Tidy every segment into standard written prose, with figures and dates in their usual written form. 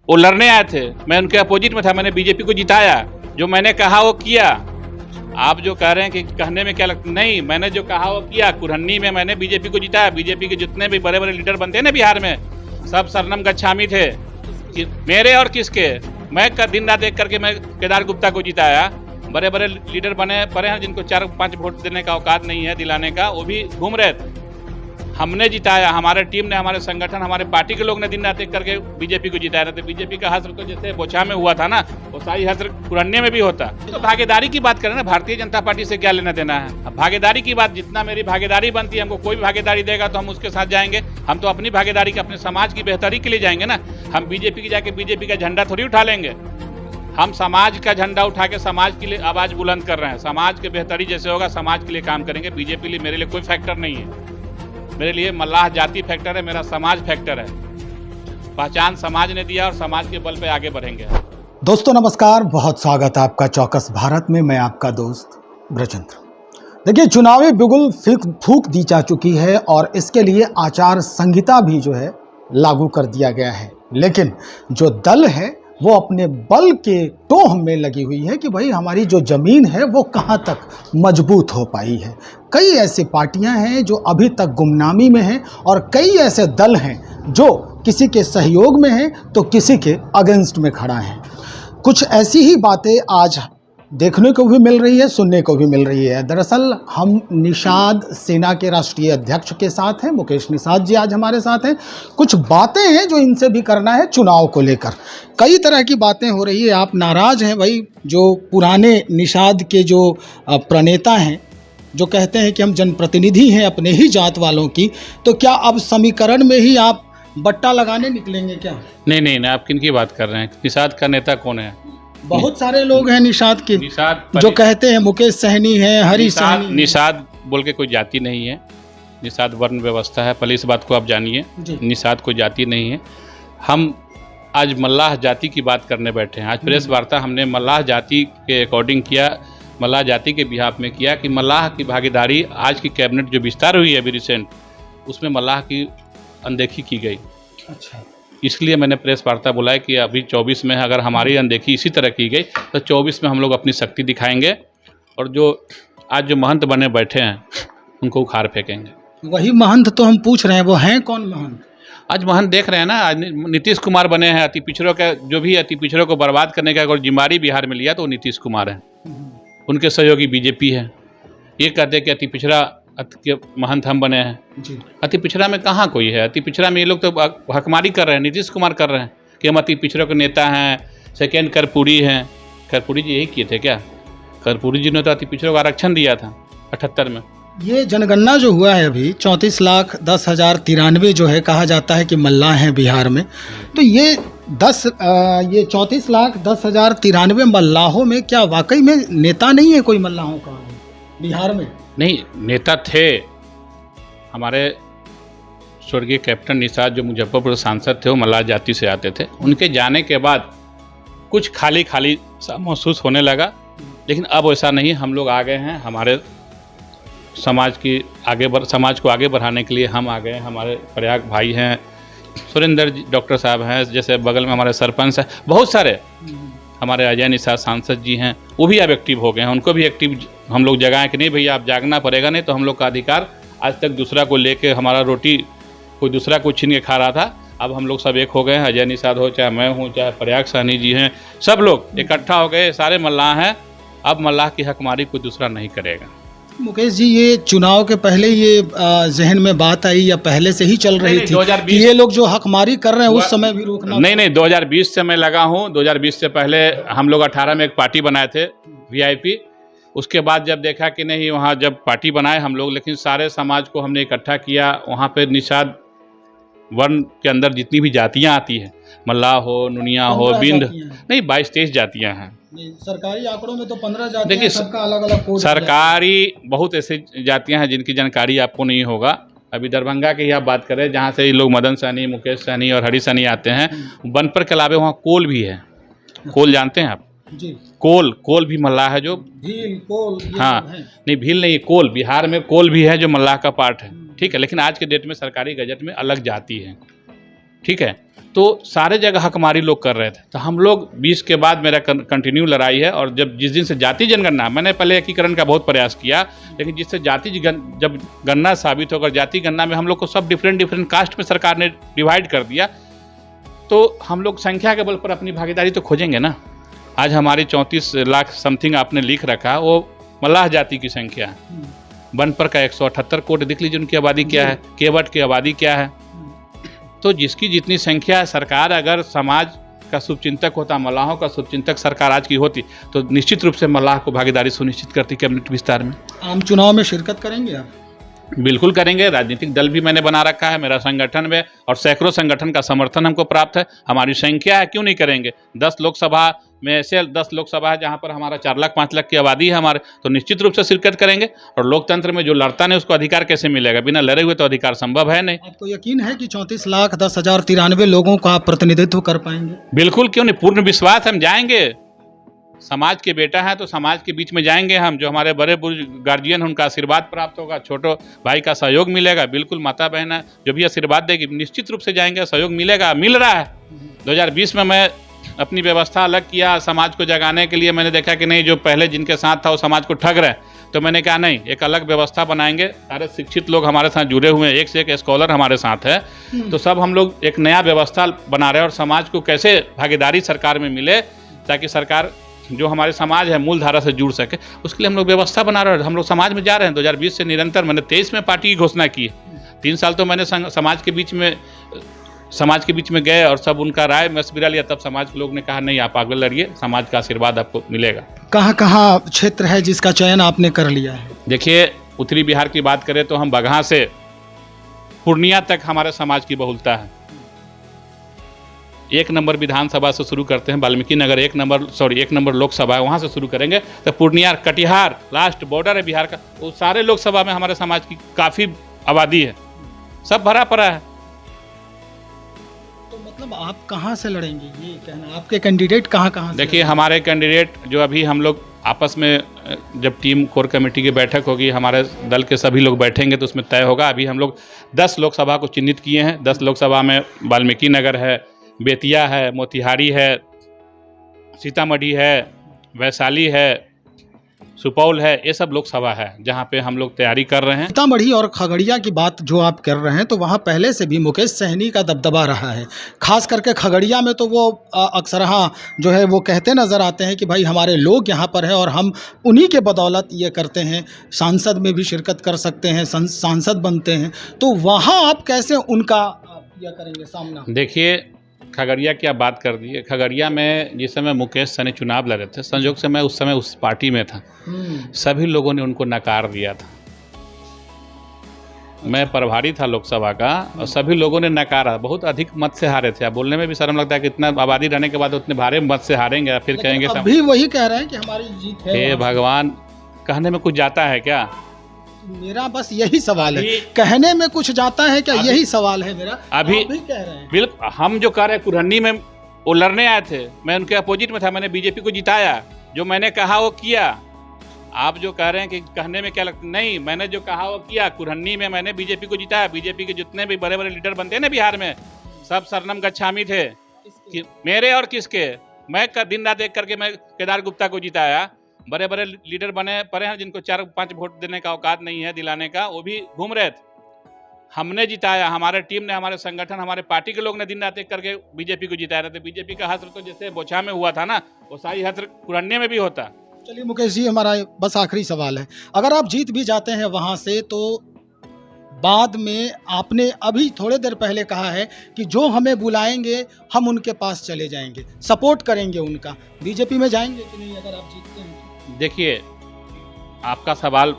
वो लड़ने आए थे, मैं उनके अपोजिट में था, मैंने बीजेपी को जिताया, जो मैंने कहा वो किया। आप जो कह रहे हैं कि कहने में क्या लगता, नहीं, मैंने जो कहा वो किया। कुरहन्नी में मैंने बीजेपी को जिताया। बीजेपी के जितने भी बड़े बड़े लीडर बनते हैं ना बिहार में, सब सरनम गच्छामी थे। मेरे और किसके, मैं दिन रात एक करके मैं केदार गुप्ता को जिताया। बड़े बड़े लीडर बने पड़े हैं जिनको 4-5 वोट देने का औकात नहीं है दिलाने का, वो भी घूम रहे थे। हमने जिताया, हमारे टीम ने, हमारे संगठन, हमारे पार्टी के लोग ने दिन रात एक करके बीजेपी को जिताया। तो बीजेपी का हश्र तो जैसे बोछा में हुआ था ना, वो सारी हश्र कुरहन्नी में भी होता। तो भागीदारी की बात करें ना, भारतीय जनता पार्टी से क्या लेना देना है। अब भागीदारी की बात, जितना मेरी भागीदारी बनती है, हमको कोई भी भागीदारी देगा तो हम उसके साथ जाएंगे। हम तो अपनी भागीदारी के, अपने समाज की बेहतरी के लिए जाएंगे ना। हम बीजेपी की जाके बीजेपी का झंडा थोड़ी उठा लेंगे। हम समाज का झंडा उठा के समाज के लिए आवाज बुलंद कर रहे हैं। समाज के बेहतरी जैसे होगा, समाज के लिए काम करेंगे। बीजेपी लिए, मेरे लिए कोई फैक्टर नहीं है। मेरे लिए मल्लाह जाति फैक्टर है, मेरा समाज फैक्टर है। पहचान समाज ने दिया और समाज के बल पे आगे बढ़ेंगे। दोस्तों नमस्कार, बहुत स्वागत है आपका चौकस भारत में। मैं आपका दोस्त ब्रजेंद्र। देखिए, चुनावी बिगुल फूंक दी जा चुकी है और इसके लिए आचार संहिता भी जो है लागू कर दिया गया है। लेकिन जो दल है वो अपने बल के टोह में लगी हुई है कि भाई हमारी जो ज़मीन है वो कहाँ तक मजबूत हो पाई है। कई ऐसी पार्टियां हैं जो अभी तक गुमनामी में हैं और कई ऐसे दल हैं जो किसी के सहयोग में हैं तो किसी के अगेंस्ट में खड़ा है। कुछ ऐसी ही बातें आज देखने को भी मिल रही है, सुनने को भी मिल रही है। दरअसल हम निषाद सेना के राष्ट्रीय अध्यक्ष के साथ हैं, मुकेश निषाद जी आज हमारे साथ हैं। कुछ बातें हैं जो इनसे भी करना है चुनाव को लेकर। कई तरह की बातें हो रही है। आप नाराज़ हैं भाई, जो पुराने निषाद के जो प्रणेता हैं, जो कहते हैं कि हम जनप्रतिनिधि हैं अपने ही जात वालों की, तो क्या अब समीकरण में ही आप बट्टा लगाने निकलेंगे क्या? नहीं, आप किन की बात कर रहे हैं? निषाद का नेता कौन है? बहुत सारे लोग हैं निषाद के, निषाद जो कहते हैं मुकेश सहनी है, हरी सहनी। निषाद बोल के कोई जाति नहीं है। निषाद वर्ण व्यवस्था है, पहले इस बात को आप जानिए। निषाद कोई जाति नहीं है। हम आज मल्लाह जाति की बात करने बैठे हैं। आज प्रेस वार्ता हमने मल्लाह जाति के अकॉर्डिंग किया, मल्लाह जाति के बिहाफ में किया कि मल्लाह की भागीदारी, आज की कैबिनेट जो विस्तार हुई है अभी रिसेंट, उसमें मल्लाह की अनदेखी की गई। अच्छा, इसलिए मैंने प्रेस वार्ता बुलाई कि अभी 24 में अगर हमारी अनदेखी इसी तरह की गई तो 24 में हम लोग अपनी शक्ति दिखाएंगे और जो आज जो महंत बने बैठे हैं उनको उखाड़ फेंकेंगे। वही महंत तो हम पूछ रहे हैं, वो हैं कौन महंत? आज महंत देख रहे हैं ना, आज नीतीश कुमार बने हैं। अति पिछड़ों का, जो भी अति पिछड़ों को बर्बाद करने का अगर जिम्मेदारी बिहार में लिया तो नीतीश कुमार हैं। उनके सहयोगी बीजेपी है। ये कहते हैं कि अति पिछड़ा के महंत हम बने हैं जी। अति पिछड़ा में कहाँ कोई है? अति पिछड़ा में ये लोग तो हकमारी कर रहे हैं, नीतीश कुमार कर रहे हैं कि हम अति पिछड़ों के नेता हैं। सेकेंड कर्पूरी हैं। कर्पूरी जी यही किए थे क्या? कर्पूरी जी ने तो अति पिछड़ों का आरक्षण दिया था 78 में। ये जनगणना जो हुआ है अभी 34,10,093 जो है, कहा जाता है कि मल्लाह हैं बिहार में। तो ये 34,10,093 मल्लाहों में क्या वाकई में नेता नहीं है कोई मल्लाहों का बिहार में? नहीं, नेता थे। हमारे स्वर्गीय कैप्टन निषाद जो मुजफ्फरपुर सांसद थे, वो मल्लाह जाति से आते थे। उनके जाने के बाद कुछ खाली खाली सा महसूस होने लगा, लेकिन अब ऐसा नहीं। हम लोग आ गए हैं, हमारे समाज को आगे बढ़ाने के लिए हम आ गए हैं। हमारे प्रयाग भाई हैं, सुरेंद्र जी डॉक्टर साहब हैं, जैसे बगल में हमारे सरपंच हैं, बहुत सारे हमारे अजय निषाद सांसद जी हैं, वो भी अब एक्टिव हो गए हैं। उनको भी एक्टिव हम लोग जगाएं कि नहीं भैया आप जागना पड़ेगा, नहीं तो हम लोग का अधिकार, आज तक दूसरा को लेके हमारा रोटी कोई दूसरा को छीन के खा रहा था, अब हम लोग सब एक हो गए हैं। अजय निषाद हो, चाहे मैं हूँ, चाहे प्रयाग सहनी जी हैं, सब लोग इकट्ठा हो गए, सारे मल्लाह हैं। अब मल्लाह की हकमारी कोई दूसरा नहीं करेगा। मुकेश जी, ये चुनाव के पहले ये जहन में बात आई या पहले से ही चल रही थी कि ये लोग जो हकमारी कर रहे हैं उस समय भी रोकना? नहीं, 2020 से मैं लगा हूँ। 2020 से पहले हम लोग 18 में एक पार्टी बनाए थे VIP। उसके बाद जब देखा कि नहीं, वहाँ जब पार्टी बनाए हम लोग, लेकिन सारे समाज को हमने इकट्ठा किया। वहाँ पे निषाद वर्ण के अंदर जितनी भी जातियाँ आती हैं, मल्लाह हो, नुनिया हो, बिंद, नहीं 22-23 जातियाँ हैं। सरकारी आंकड़ों में तो 15 जातियां हैं, सबका अलग अलग कोड। सरकारी बहुत ऐसी जातियां हैं जिनकी जानकारी आपको नहीं होगा। अभी दरभंगा की ही आप बात करें, जहाँ से ये लोग मदन सहनी, मुकेश सहनी और हरी सहनी आते हैं। बनपर के अलावा वहाँ कोल भी है। कोल जानते हैं आप जी? कोल भी मल्लाह है, जो भील, कोल, हाँ नहीं, भील नहीं, कोल। बिहार में कोल भी है जो मल्लाह का पार्ट है, ठीक है। लेकिन आज के डेट में सरकारी गजट में अलग जाति है, ठीक है। तो सारे जगह हकमारी लोग कर रहे थे। तो हम लोग 20 के बाद मेरा कंटिन्यू लड़ाई है, और जब जिस दिन से जाति जनगणना, मैंने पहले एकीकरण का बहुत प्रयास किया, लेकिन जिससे जब गणना साबित होकर जाति गणना में हम लोग को सब डिफरेंट कास्ट में सरकार ने डिवाइड कर दिया, तो हम लोग संख्या के बल पर अपनी भागीदारी तो खोजेंगे ना। आज हमारी 34 लाख समथिंग आपने लिख रखा, वो मल्लाह जाति की संख्या है। बनपर का 178 कोट, देख लीजिए उनकी आबादी क्या है, केवट की आबादी क्या है। तो जिसकी जितनी संख्या है, सरकार अगर समाज का शुभचिंतक होता, मल्लाहों का शुभचिंतक सरकार आज की होती, तो निश्चित रूप से मल्लाह को भागीदारी सुनिश्चित करती कैबिनेट विस्तार में। आम चुनाव में शिरकत करेंगे आप? बिल्कुल करेंगे। राजनीतिक दल भी मैंने बना रखा है, मेरा संगठन में, और सैकड़ों संगठन का समर्थन हमको प्राप्त है। हमारी संख्या है, क्यों नहीं करेंगे। 10 लोकसभा में ऐसे 10 लोकसभा है जहां पर हमारा 4 लाख 5 लाख की आबादी है हमारे, तो निश्चित रूप से शिरकत करेंगे। और लोकतंत्र में जो लड़ता नहीं उसको अधिकार कैसे मिलेगा, बिना लड़े हुए तो अधिकार संभव है नहीं। आपको यकीन है कि 34,10,093 लोगों का आप प्रतिनिधित्व कर पाएंगे? बिल्कुल, क्यों नहीं, पूर्ण विश्वास। हम जाएंगे, समाज के बेटा हैं तो समाज के बीच में जाएंगे हम। जो हमारे बड़े बुजुर्ग गार्जियन, उनका आशीर्वाद प्राप्त होगा, छोटो भाई का सहयोग मिलेगा। बिल्कुल, माता बहन है जो भी आशीर्वाद देगी, निश्चित रूप से जाएंगे, सहयोग मिलेगा, मिल रहा है। 2020 में मैं अपनी व्यवस्था अलग किया समाज को जगाने के लिए। मैंने देखा कि नहीं, जो पहले जिनके साथ था वो समाज को ठग रहे हैं, तो मैंने कहा नहीं, एक अलग व्यवस्था बनाएंगे। सारे शिक्षित लोग हमारे साथ जुड़े हुए हैं, एक से एक स्कॉलर हमारे साथ है। तो सब हम लोग एक नया व्यवस्था बना रहे हैं, और समाज को कैसे भागीदारी सरकार में मिले, ताकि सरकार जो हमारे समाज है मूल धारा से जुड़ सके, उसके लिए हम लोग व्यवस्था बना रहे हैं। हम लोग समाज में जा रहे हैं 2020 से निरंतर। मैंने 23 में पार्टी की घोषणा की है। 3 साल तो मैंने समाज के बीच में गए और सब उनका राय मशविरा लिया। तब समाज के लोग ने कहा नहीं, आप आगे लड़िए, समाज का आशीर्वाद आपको मिलेगा। कहाँ क्षेत्र है जिसका चयन आपने कर लिया है? देखिए, उत्तरी बिहार की बात करें तो हम बगहा से पूर्णिया तक हमारे समाज की बहुलता है। 1 नंबर विधानसभा से शुरू करते हैं, वाल्मीकि नगर 1 नंबर लोकसभा है, वहाँ से शुरू करेंगे। तो पूर्णिया, कटिहार, लास्ट बॉर्डर है बिहार का, वो सारे लोकसभा में हमारे समाज की काफ़ी आबादी है, सब भरा पड़ा है। तो मतलब आप कहाँ से लड़ेंगे, ये कहना, आपके कैंडिडेट कहाँ से? देखिए, हमारे कैंडिडेट जो अभी हम लोग आपस में, जब टीम कोर कमेटी की बैठक होगी, हमारे दल के सभी लोग बैठेंगे तो उसमें तय होगा। अभी हम लोग 10 लोकसभा को चिन्हित किए हैं। 10 लोकसभा में वाल्मीकि नगर है, बेतिया है, मोतिहारी है, सीतामढ़ी है, वैशाली है, सुपौल है, ये सब लोकसभा है जहाँ पे हम लोग तैयारी कर रहे हैं। सीतामढ़ी और खगड़िया की बात जो आप कर रहे हैं, तो वहाँ पहले से भी मुकेश सहनी का दबदबा रहा है। खास करके खगड़िया में तो वो अक्सरहा जो है वो कहते नज़र आते हैं कि भाई हमारे लोग यहाँ पर हैं और हम उन्हीं के बदौलत ये करते हैं, सांसद में भी शिरकत कर सकते हैं, सांसद बनते हैं। तो वहाँ आप कैसे उनका यह करेंगे सामना? देखिए, खगड़िया की आप बात कर दी है। खगड़िया में जिस समय मुकेश सहनी चुनाव लड़ रहे थे, संयोग से मैं उस समय उस पार्टी में था। सभी लोगों ने उनको नकार दिया था। मैं प्रभारी था लोकसभा का, और सभी लोगों ने नकारा। बहुत अधिक मत से हारे थे। आप बोलने में भी शर्म लगता है कि इतना आबादी रहने के बाद उतने भारे मत से हारेंगे, फिर कहेंगे अभी वही कह रहे हैं कि हमारी जीत है। हे भगवान, कहने में कुछ जाता है क्या? मेरा बस यही सवाल है, कहने में कुछ जाता है क्या? यही सवाल है मेरा। अभी कह रहे हैं बिल्कुल, हम जो कह रहे हैं, कुरहनी में वो लड़ने आए थे, मैं उनके अपोजिट में था, मैंने बीजेपी को जिताया। जो मैंने कहा वो किया। आप जो कह रहे हैं कि कहने में क्या लगता, नहीं, मैंने जो कहा वो किया। कुरहनी में मैंने बीजेपी को जिताया। बीजेपी के जितने भी बड़े बड़े लीडर बनते हैं ना बिहार में, सब सरनम गच्छामी थे। मेरे और किसके? मैं दिन रात एक करके मैं केदार गुप्ता को जिताया। बड़े बड़े लीडर बने पड़े हैं जिनको 4-5 वोट देने का औकात नहीं है दिलाने का, वो भी घूम रहे थे। हमने जिताया, हमारे टीम ने, हमारे संगठन, हमारे पार्टी के लोग ने दिन रात एक करके बीजेपी को जिताया रहते। बीजेपी का हश्र तो जैसे बोछा में हुआ था ना, वो सारी हश्र कुरन्ने में भी होता। चलिए मुकेश जी, हमारा बस आखिरी सवाल है, अगर आप जीत भी जाते हैं वहाँ से, तो बाद में आपने अभी थोड़े देर पहले कहा है कि जो हमें बुलाएंगे हम उनके पास चले जाएंगे, सपोर्ट करेंगे उनका। बीजेपी में जाएंगे कि नहीं अगर आप जीतते हैं? देखिए, आपका सवाल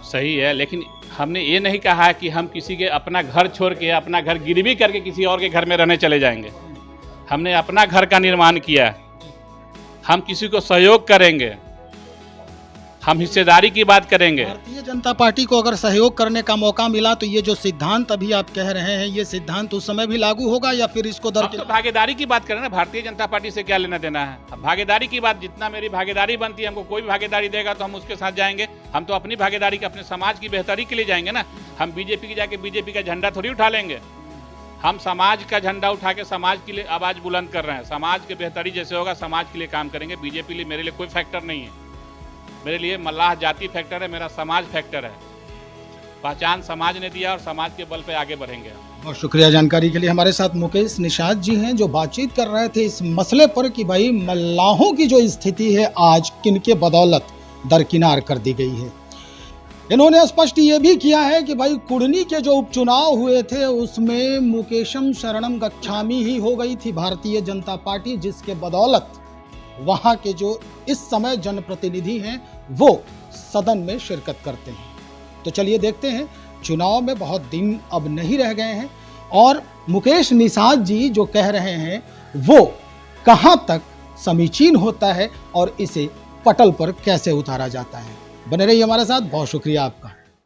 सही है, लेकिन हमने ये नहीं कहा कि हम किसी के अपना घर छोड़ के, अपना घर गिरवी करके किसी और के घर में रहने चले जाएंगे। हमने अपना घर का निर्माण किया। हम किसी को सहयोग करेंगे, हम हिस्सेदारी की बात करेंगे। भारतीय जनता पार्टी को अगर सहयोग करने का मौका मिला तो ये जो सिद्धांत अभी आप कह रहे हैं, ये सिद्धांत उस समय भी लागू होगा या फिर इसको तो भागीदारी की बात करें ना, भारतीय जनता पार्टी से क्या लेना देना है? भागीदारी की बात, जितना मेरी भागीदारी बनती है, हमको कोई भी भागीदारी देगा तो हम उसके साथ जाएंगे। हम तो अपनी भागीदारी के, अपने समाज की बेहतरी के लिए जाएंगे ना। हम बीजेपी की जाके बीजेपी का झंडा थोड़ी उठा लेंगे। हम समाज का झंडा उठा के समाज के लिए आवाज़ बुलंद कर रहे हैं। समाज के बेहतरी जैसे होगा समाज के लिए काम करेंगे। बीजेपी लिए मेरे लिए कोई फैक्टर नहीं है। मेरे लिए मल्लाह जाति फैक्टर है, मेरा समाज फैक्टर है। पहचान समाज ने दिया और समाज के बल पे आगे बढ़ेंगे। बहुत शुक्रिया जानकारी के लिए। हमारे साथ मुकेश निषाद जी हैं जो बातचीत कर रहे थे इस मसले पर कि भाई मल्लाहों की जो स्थिति है आज किनके बदौलत दरकिनार कर दी गई है। इन्होंने स्पष्ट ये भी किया है कि भाई कुढ़नी के जो उपचुनाव हुए थे उसमें मुकेशम शरणम गच्छामी ही हो गई थी भारतीय जनता पार्टी, जिसके बदौलत वहाँ के जो इस समय जनप्रतिनिधि हैं वो सदन में शिरकत करते हैं। तो चलिए देखते हैं, चुनाव में बहुत दिन अब नहीं रह गए हैं और मुकेश निषाद जी जो कह रहे हैं वो कहां तक समीचीन होता है और इसे पटल पर कैसे उतारा जाता है। बने रहिए हमारे साथ, बहुत शुक्रिया आपका।